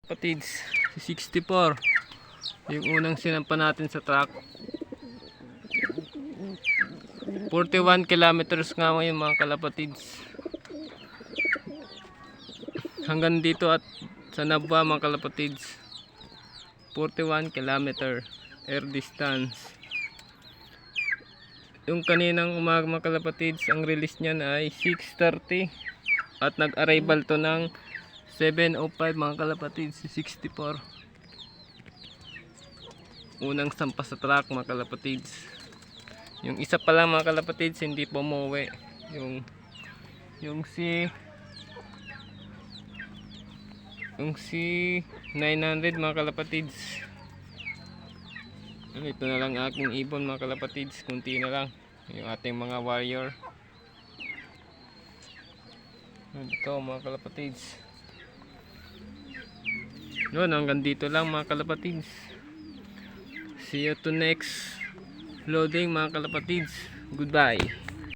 Kapatids, si 64 yung unang sinampa natin sa truck. 41 kilometers nga ngayon mga kalapatids, hanggang dito at sa Nabwa mga kalapatids. 41 kilometer air distance. Yung kaninang umaga mga kalapatids, ang release niyan ay 6:30 at nag-arrival to ng 7:05 mga kalapatids, si 64. Unang sampa sa truck mga kalapatids. Yung isa pa lang mga kalapatids hindi pa umuwi. Yung si 900 mga kalapatids. Ito na lang aking ibon mga kalapatids, kunti na lang yung ating mga warrior. Ito mga kalapatids. Yun, hanggang dito lang mga kalapatids. See you to next loading mga kalapatids. Goodbye.